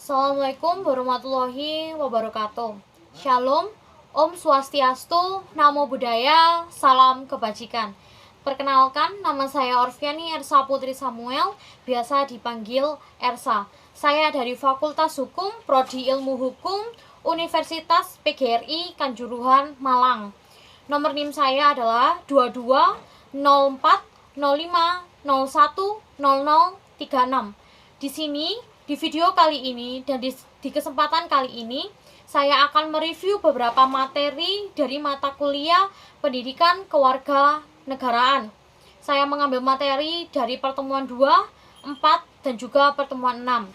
Assalamualaikum warahmatullahi wabarakatuh. Shalom, Om Swastiastu, Namo Buddhaya, Salam Kebajikan. Perkenalkan, nama saya Orviani Ersa Putri Samuel, biasa dipanggil Ersa. Saya dari Fakultas Hukum, Prodi Ilmu Hukum, Universitas PGRI Kanjuruhan, Malang. Nomor NIM saya adalah 22 04 05 01 00 36. Di sini, di video kali ini dan di kesempatan kali ini, saya akan mereview beberapa materi dari mata kuliah Pendidikan Kewarganegaraan. Saya mengambil materi dari pertemuan 2, 4, dan juga pertemuan 6.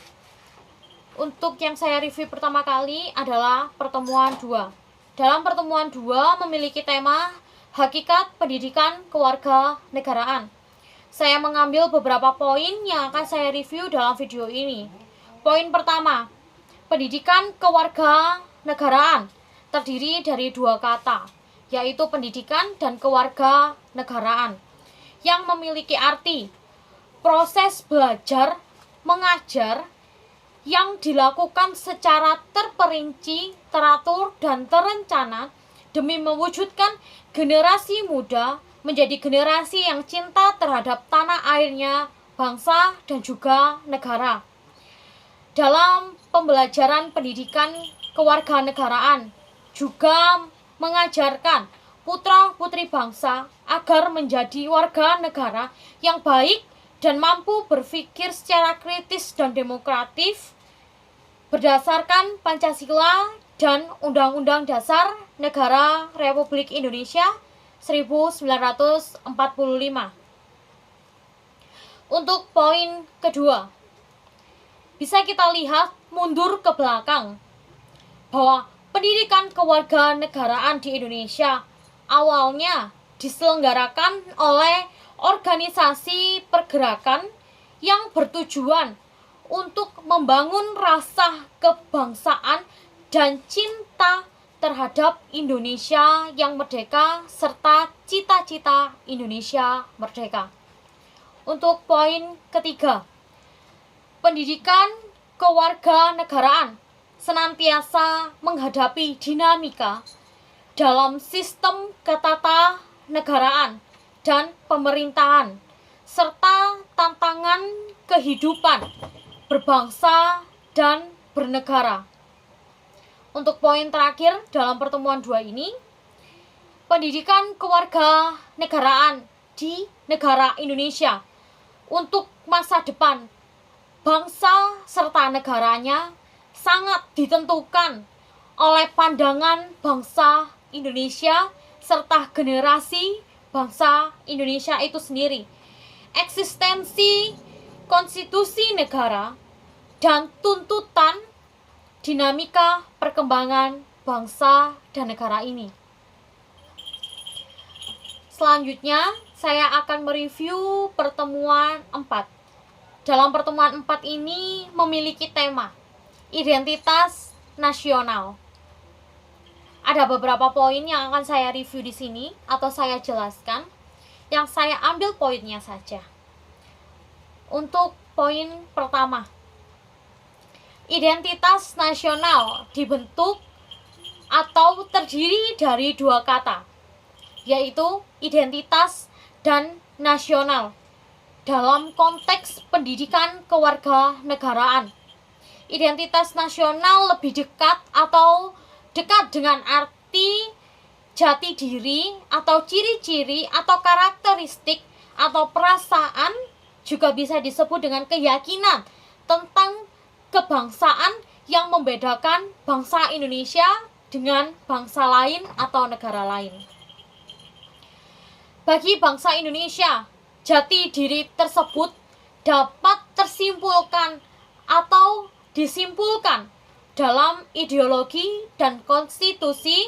Untuk yang saya review pertama kali adalah pertemuan 2. Dalam pertemuan 2 memiliki tema Hakikat Pendidikan Kewarganegaraan. Saya mengambil beberapa poin yang akan saya review dalam video ini. Poin pertama, pendidikan kewarganegaraan terdiri dari dua kata, yaitu pendidikan dan kewarganegaraan, yang memiliki arti proses belajar mengajar yang dilakukan secara terperinci, teratur, dan terencana demi mewujudkan generasi muda menjadi generasi yang cinta terhadap tanah airnya, bangsa, dan juga negara. Dalam pembelajaran pendidikan kewarganegaraan juga mengajarkan putra-putri bangsa agar menjadi warga negara yang baik dan mampu berpikir secara kritis dan demokratis berdasarkan Pancasila dan Undang-Undang Dasar Negara Republik Indonesia 1945. Untuk poin kedua, bisa kita lihat mundur ke belakang bahwa pendidikan kewarganegaraan di Indonesia awalnya diselenggarakan oleh organisasi pergerakan yang bertujuan untuk membangun rasa kebangsaan dan cinta terhadap Indonesia yang merdeka serta cita-cita Indonesia merdeka. Untuk poin ketiga, pendidikan kewarganegaraan senantiasa menghadapi dinamika dalam sistem ketatanegaraan dan pemerintahan serta tantangan kehidupan berbangsa dan bernegara. Untuk poin terakhir dalam pertemuan 2 ini, pendidikan kewarganegaraan di negara Indonesia untuk masa depan bangsa serta negaranya sangat ditentukan oleh pandangan bangsa Indonesia serta generasi bangsa Indonesia itu sendiri, eksistensi konstitusi negara, dan tuntutan dinamika perkembangan bangsa dan negara ini. Selanjutnya, saya akan mereview pertemuan 4. Dalam pertemuan 4 ini memiliki tema identitas nasional. Ada beberapa poin yang akan saya review di sini atau saya jelaskan, yang saya ambil poinnya saja. Untuk poin pertama, identitas nasional dibentuk atau terdiri dari dua kata, yaitu identitas dan nasional dalam konteks pendidikan kewarganegaraan. Identitas nasional lebih dekat dengan arti jati diri atau ciri-ciri atau karakteristik atau perasaan, juga bisa disebut dengan keyakinan tentang kebangsaan yang membedakan bangsa Indonesia dengan bangsa lain atau negara lain. Bagi bangsa Indonesia, jati diri tersebut dapat tersimpulkan atau disimpulkan dalam ideologi dan konstitusi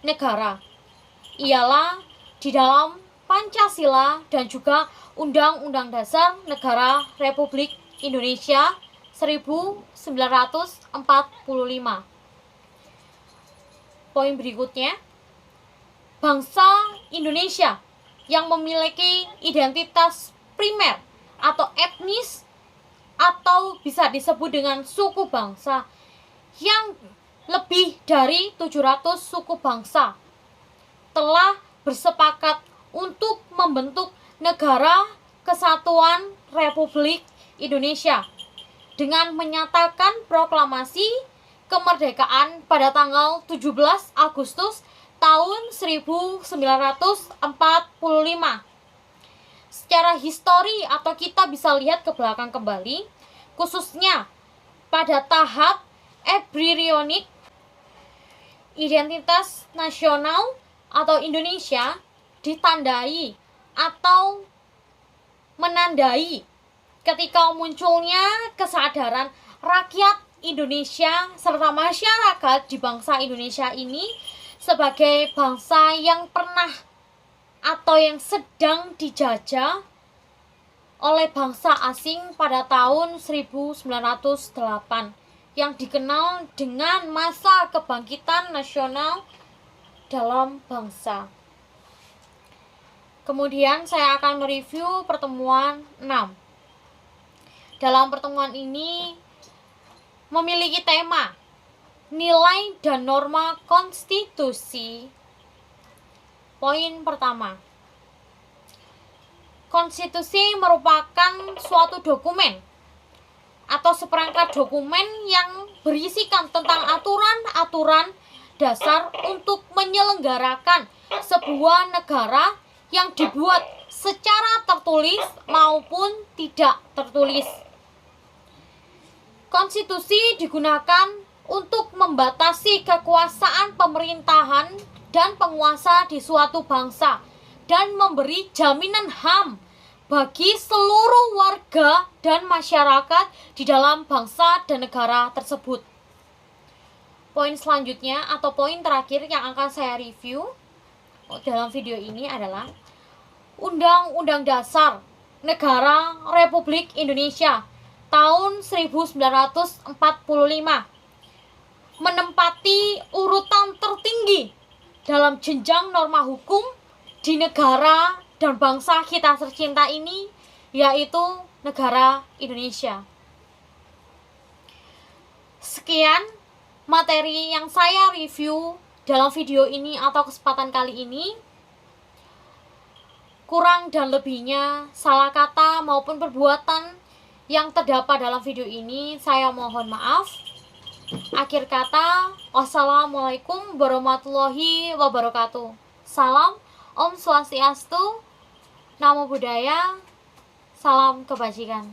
negara, ialah di dalam Pancasila dan juga Undang-Undang Dasar Negara Republik Indonesia 1945. Poin berikutnya, bangsa Indonesia yang memiliki identitas primer atau etnis atau bisa disebut dengan suku bangsa yang lebih dari 700 suku bangsa telah bersepakat untuk membentuk Negara Kesatuan Republik Indonesia dengan menyatakan proklamasi kemerdekaan pada tanggal 17 Agustus tahun 1945. Secara histori atau kita bisa lihat ke belakang kembali, khususnya pada tahap embrionik, identitas nasional atau Indonesia ditandai atau menandai ketika munculnya kesadaran rakyat Indonesia serta masyarakat di bangsa Indonesia ini sebagai bangsa yang pernah atau yang sedang dijajah oleh bangsa asing pada tahun 1908 yang dikenal dengan masa kebangkitan nasional dalam bangsa. Kemudian saya akan mereview pertemuan 6. Dalam pertemuan ini memiliki tema nilai dan norma konstitusi. Poin pertama, konstitusi merupakan suatu dokumen atau seperangkat dokumen yang berisikan tentang aturan-aturan dasar untuk menyelenggarakan sebuah negara yang dibuat secara tertulis maupun tidak tertulis. Konstitusi digunakan untuk membatasi kekuasaan pemerintahan dan penguasa di suatu bangsa dan memberi jaminan HAM bagi seluruh warga dan masyarakat di dalam bangsa dan negara tersebut. Poin selanjutnya atau poin terakhir yang akan saya review dalam video ini adalah Undang-Undang Dasar Negara Republik Indonesia tahun 1945 menempati urutan tertinggi dalam jenjang norma hukum di negara dan bangsa kita tercinta ini, yaitu negara Indonesia. Sekian materi yang saya review dalam video ini atau kesempatan kali ini. Kurang dan lebihnya, salah kata maupun perbuatan yang terdapat dalam video ini, saya mohon maaf. Akhir kata, wassalamualaikum warahmatullahi wabarakatuh. Salam, Om Swastiastu, Namo Buddhaya, salam kebajikan.